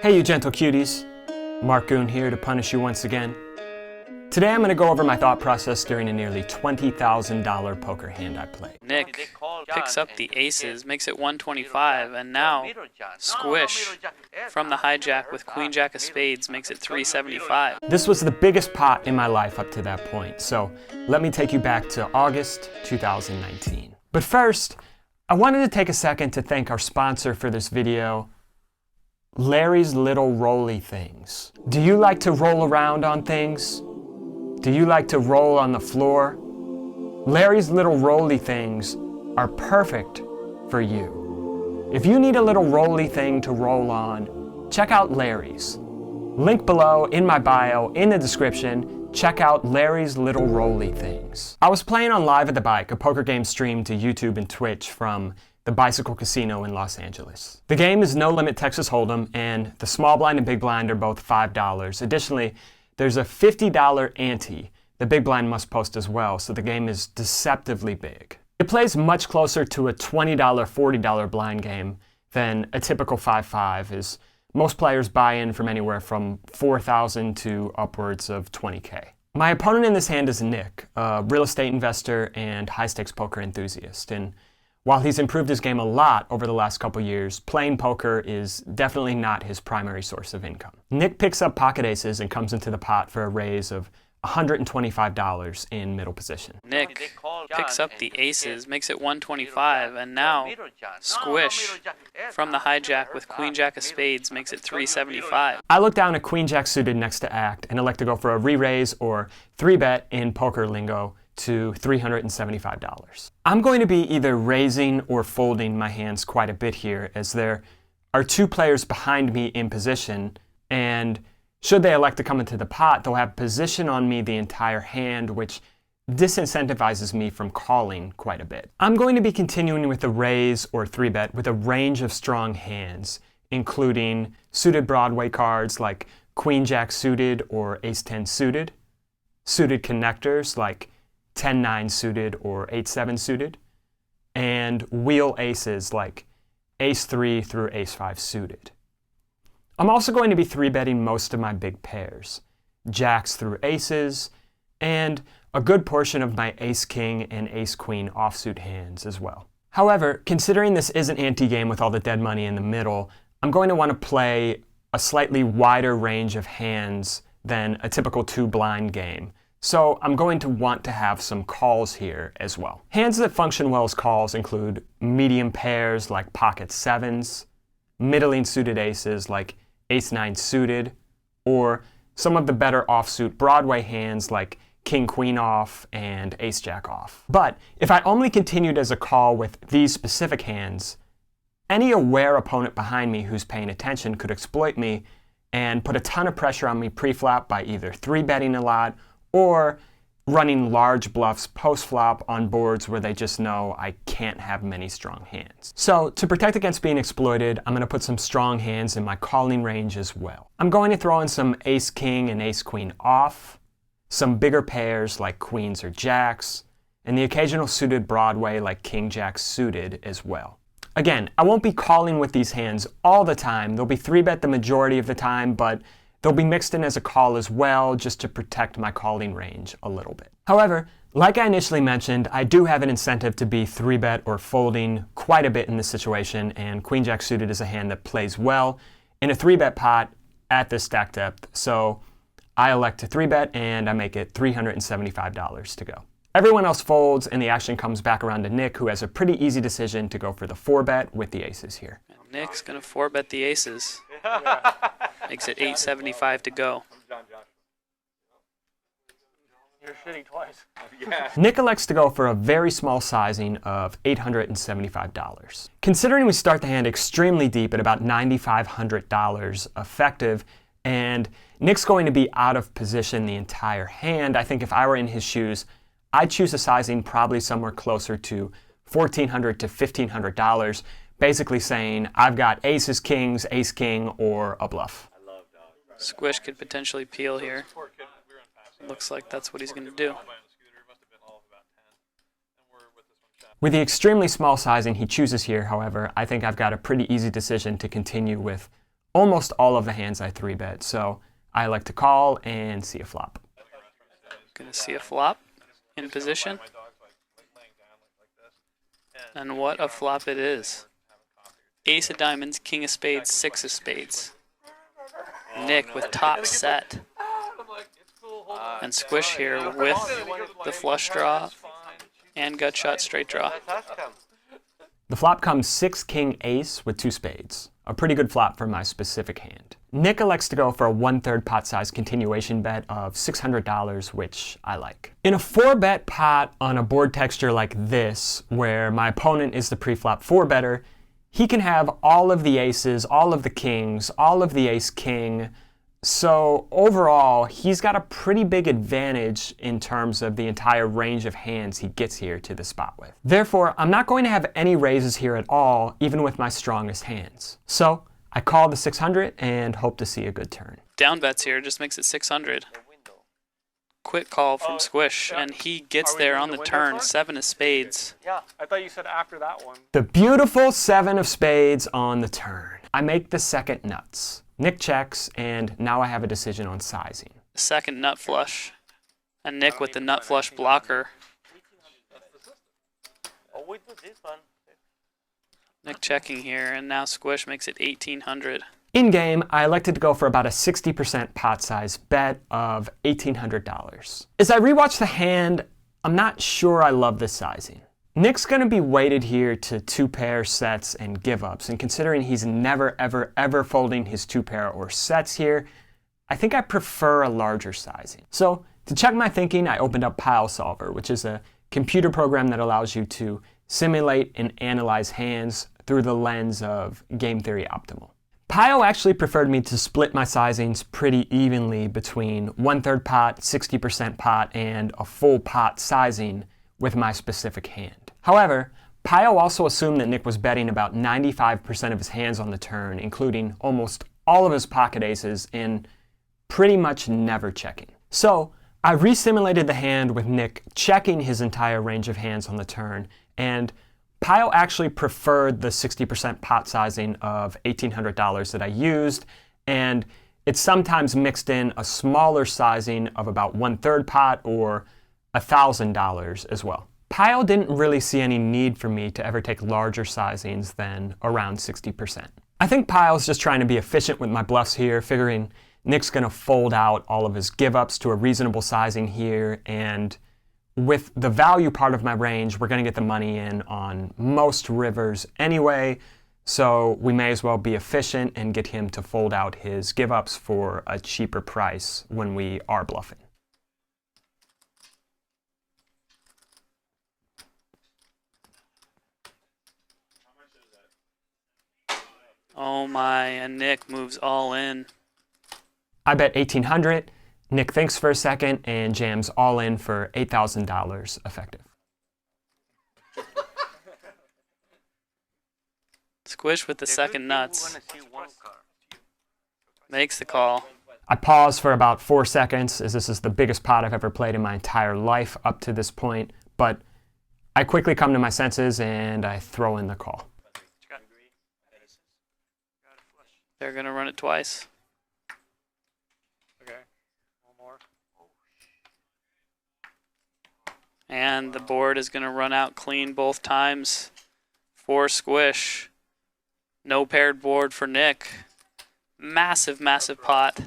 Hey you gentle cuties, Mark Goon here to punish you once again. Today I'm going to go over my thought process during a nearly $20,000 poker hand I played. Nick picks up the aces, makes it 125, and now Squish from the hijack with queen jack of spades makes it 375. This was the biggest pot in my life up to that point, so let me take you back to August 2019. But first, I wanted to take a second to thank our sponsor for this video, Larry's Little Rolly Things. Do you like to roll around on things? Do you like to roll on the floor? Larry's Little Rolly Things are perfect for you. If you need a little rolly thing to roll on, check out Larry's. Link below in my bio, in the description, check out Larry's Little Rolly Things. I was playing on Live at the Bike, a poker game streamed to YouTube and Twitch from the Bicycle Casino in Los Angeles. The game is No Limit Texas Hold'em, and the small blind and big blind are both $5. Additionally, there's a $50 ante the big blind must post as well, so the game is deceptively big. It plays much closer to a $20, $40 blind game than a typical 5-5, as most players buy in from anywhere from $4,000 to upwards of $20K. My opponent in this hand is Nick, a real estate investor and high-stakes poker enthusiast, and while he's improved his game a lot over the last couple years, playing poker is definitely not his primary source of income. Nick picks up pocket aces and comes into the pot for a raise of $125 in middle position. Nick picks up the aces, makes it 125, and now Squish from the hijack with queen jack of spades makes it 375. I look down at queen jack suited next to act and elect to go for a re-raise or 3-bet in poker lingo to $375. I'm going to be either raising or folding my hands quite a bit here, as there are two players behind me in position, and should they elect to come into the pot, they'll have position on me the entire hand, which disincentivizes me from calling quite a bit. I'm going to be continuing with the raise or 3-bet with a range of strong hands, including suited Broadway cards like queen jack suited or ace-10 suited, suited connectors like 10-9 suited or 8-7 suited, and wheel aces like ace-3 through ace-5 suited. I'm also going to be 3-betting most of my big pairs, jacks through aces, and a good portion of my ace-king and ace-queen offsuit hands as well. However, considering this is an ante game with all the dead money in the middle, I'm going to want to play a slightly wider range of hands than a typical two-blind game. So I'm going to want to have some calls here as well. Hands that function well as calls include medium pairs like pocket sevens, middling suited aces like ace-9 suited, or some of the better offsuit Broadway hands like king-queen off and ace-jack off. But if I only continued as a call with these specific hands, any aware opponent behind me who's paying attention could exploit me and put a ton of pressure on me pre-flop by either 3-betting a lot or running large bluffs post-flop on boards where they just know I can't have many strong hands. So to protect against being exploited, I'm going to put some strong hands in my calling range as well. I'm going to throw in some ace-king and ace-queen off, some bigger pairs like queens or jacks, and the occasional suited Broadway like king-jack suited as well. Again, I won't be calling with these hands all the time. They'll be 3-bet the majority of the time, but they'll be mixed in as a call as well, just to protect my calling range a little bit. However, like I initially mentioned, I do have an incentive to be 3-bet or folding quite a bit in this situation, and queen jack suited is a hand that plays well in a 3-bet pot at this stack depth. So I elect to 3-bet and I make it $375 to go. Everyone else folds and the action comes back around to Nick, who has a pretty easy decision to go for the 4-bet with the aces here. And Nick's gonna 4-bet the aces. Makes it $875 to go. You're shitting twice. Nick elects to go for a very small sizing of $875. Considering we start the hand extremely deep at about $9,500 effective, and Nick's going to be out of position the entire hand, I think if I were in his shoes, I'd choose a sizing probably somewhere closer to $1,400 to $1,500, basically saying I've got aces, kings, ace-king, or a bluff. Squish could potentially peel here. Looks like that's what he's going to do. With the extremely small sizing he chooses here, however, I think I've got a pretty easy decision to continue with almost all of the hands I 3-bet, so I like to call and see a flop. Gonna see a flop in position. And what a flop it is. Ace of diamonds, king of spades, 6 of spades. Nick with top set. And Squish here with the flush draw and gut shot straight draw. The flop comes 6 king ace with 2 spades. A pretty good flop for my specific hand. Nick elects to go for a 1/3 pot size continuation bet of $600, which I like. In a 4-bet pot on a board texture like this, where my opponent is the pre-flop 4-better, he can have all of the aces, all of the kings, all of the ace-king. So overall, he's got a pretty big advantage in terms of the entire range of hands he gets here to the spot with. Therefore, I'm not going to have any raises here at all, even with my strongest hands. So I call the 600 and hope to see a good turn. Down bets here just makes it 600. Quick call from Squish, and he gets there on the turn, 7 of spades. Yeah, I thought you said after that one. The beautiful 7 of spades on the turn. I make the second nuts. Nick checks, and now I have a decision on sizing. Second nut flush. And Nick with the nut flush blocker. Nick checking here, and now Squish makes it 1800. In game, I elected to go for about a 60% pot size bet of $1,800. As I rewatch the hand, I'm not sure I love this sizing. Nick's going to be weighted here to 2-pair sets and give-ups, and considering he's never, ever, ever folding his 2-pair or sets here, I think I prefer a larger sizing. So to check my thinking, I opened up Pile Solver, which is a computer program that allows you to simulate and analyze hands through the lens of game theory optimal. Pio actually preferred me to split my sizings pretty evenly between 1/3 pot, 60% pot, and a full pot sizing with my specific hand. However, Pio also assumed that Nick was betting about 95% of his hands on the turn, including almost all of his pocket aces, and pretty much never checking. So I resimulated the hand with Nick checking his entire range of hands on the turn, and Pio actually preferred the 60% pot sizing of $1,800 that I used, and it sometimes mixed in a smaller sizing of about 1/3 pot or $1,000 as well. Pio didn't really see any need for me to ever take larger sizings than around 60%. I think Pio's just trying to be efficient with my bluffs here, figuring Nick's going to fold out all of his give-ups to a reasonable sizing here, and with the value part of my range, we're going to get the money in on most rivers anyway, so we may as well be efficient and get him to fold out his give-ups for a cheaper price when we are bluffing. Oh my, and Nick moves all in. I bet $1,800. Nick thinks for a second and jams all in for $8,000 effective. Squish with the second nuts. Makes the call. I pause for about 4 seconds, as this is the biggest pot I've ever played in my entire life up to this point, but I quickly come to my senses and I throw in the call. They're going to run it twice. Okay, one more. And the board is going to run out clean both times for Squish. No paired board for Nick. Massive, massive pot.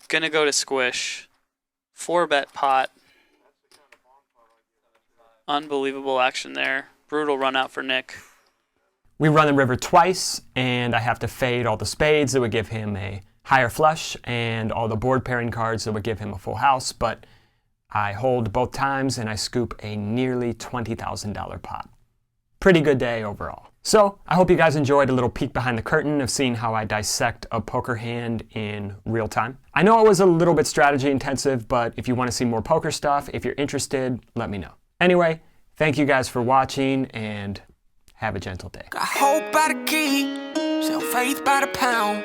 Going to go to Squish. 4-bet pot. Unbelievable action there. Brutal run out for Nick. We run the river twice, and I have to fade all the spades that would give him a higher flush, and all the board pairing cards that would give him a full house, but I hold both times, and I scoop a nearly $20,000 pot. Pretty good day overall. So, I hope you guys enjoyed a little peek behind the curtain of seeing how I dissect a poker hand in real time. I know it was a little bit strategy intensive, but if you want to see more poker stuff, if you're interested, let me know. Anyway, thank you guys for watching, and have a gentle day. Got hope by the key, sell faith by the pound.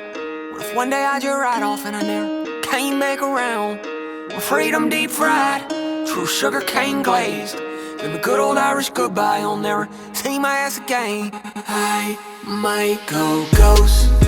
What if one day I just ride off and I never came back around? With freedom deep fried, true sugar cane glazed, and the good old Irish goodbye, you'll never see my ass again. I might go ghost.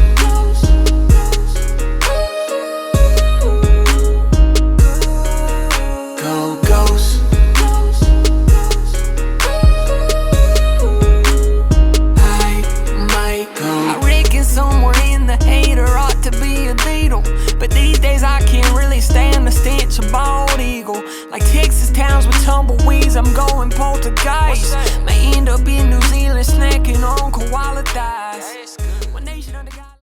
the guys. May end up in New Zealand snacking on koala thighs.